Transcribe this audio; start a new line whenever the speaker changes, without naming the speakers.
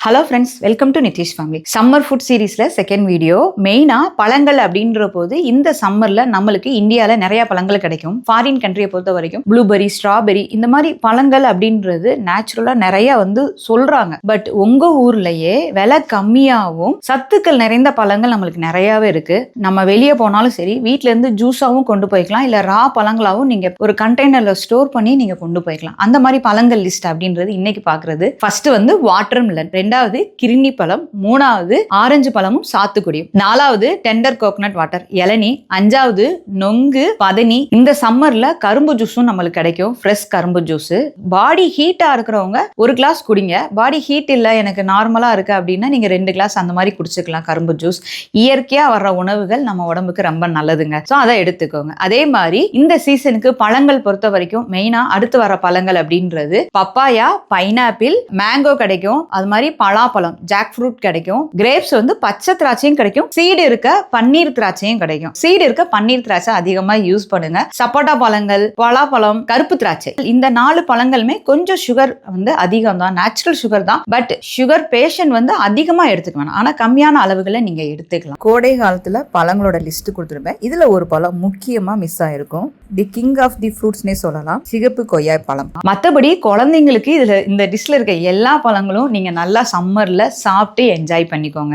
Hello friends, welcome to Nitish family. Summer food சீரீஸில் second video. மெயினாக பழங்கள் அப்படின்ற போது இந்த சம்மரில் நம்மளுக்கு இந்தியாவில் நிறைய பழங்கள் கிடைக்கும். ஃபாரின் கண்ட்ரியை பொறுத்த வரைக்கும் ப்ளூபெரி, ஸ்ட்ராபெரி இந்த மாதிரி பழங்கள் அப்படின்றது நேச்சுரலாக நிறைய சொல்கிறாங்க. பட் உங்கள் ஊர்லேயே விலை கம்மியாகவும் சத்துக்கள் நிறைந்த பழங்கள் நம்மளுக்கு நிறையாவே இருக்குது. நம்ம வெளியே போனாலும் சரி, வீட்டிலேருந்து ஜூஸாகவும் கொண்டு போய்க்கலாம், இல்லை ரா பழங்களாகவும் நீங்கள் ஒரு கண்டெய்னரில் ஸ்டோர் பண்ணி நீங்கள் கொண்டு போய்க்கலாம். அந்த மாதிரி பழங்கள் லிஸ்ட் அப்படின்றது இன்னைக்கு பார்க்குறது. ஃபர்ஸ்ட் வாட்டர் மிலன், ரெண்டாவது கிரினி பழம், மூணாவது ஆரஞ்சு பழமும் சாத்துக்குடியும், நாலாவது டெண்டர் கோகனட் வாட்டர் இளநீ, அஞ்சாவது நொங்கு பதனி. இந்த சம்மர்ல கரும்பு ஜூஸும் நம்மளுக்கு கிடைக்கும், ஃப்ரெஷ் கரும்பு ஜூஸ். பாடி ஹீட்டா இருக்கிறவங்க ஒரு கிளாஸ் குடிங்க. பாடி ஹீட் இல்ல, எனக்கு நார்மலா இருக்கு அப்படின்னா நீங்க 2 கிளாஸ் அந்த மாதிரி குடிச்சுக்கலாம் கரும்பு ஜூஸ். இயற்கையா வர்ற உணவுகள் நம்ம உடம்புக்கு ரொம்ப நல்லதுங்க. ஸோ அதை எடுத்துக்கோங்க. அதே மாதிரி இந்த சீசனுக்கு பழங்கள் பொறுத்த வரைக்கும் மெயினா அடுத்து வர பழங்கள் அப்படின்றது பப்பாயா, பைனாப்பிள், மேங்கோ கிடைக்கும். அது மாதிரி பலாப்பழம், ஜாக் ஃப்ரூட் கிடைக்கும். கிரேப்ஸ் பச்சை திராட்சையும் கிடைக்கும். சீடு இருக்க பன்னீர் திராட்சையும் கிடைக்கும். சீடு இருக்க பன்னீர் திராட்சை அதிகமா யூஸ் பண்ணுங்க. சப்போட்டா பழங்கள், பலாப்பழம், கருப்பு திராட்சை, இந்த 4 பழங்களுமே கொஞ்சம் சுகர் அதிகம் தான், நேச்சுரல் சுகர் தான். பட் சுகர் பேஷண்ட் அதிகமா எடுத்துக்க வேணாம், ஆனா கம்மியான அளவுகளை நீங்க எடுத்துக்கலாம். கோடை காலத்துல பழங்களோட லிஸ்ட் கொடுத்துருப்பேன். இதுல ஒரு பழம் முக்கியமா மிஸ் ஆயிருக்கும். தி கிங் ஆஃப் தி ஃப்ரூட்ஸ்னே சொல்லலாம், சிகப்பு கொய்யா பழம். மற்றபடி குழந்தைங்களுக்கு இதுல இந்த டிஷ்ல இருக்க எல்லா பழங்களும் நீங்க நல்லா சம்மர்ல சாப்பிட்டு என்ஜாய் பண்ணிக்கோங்க.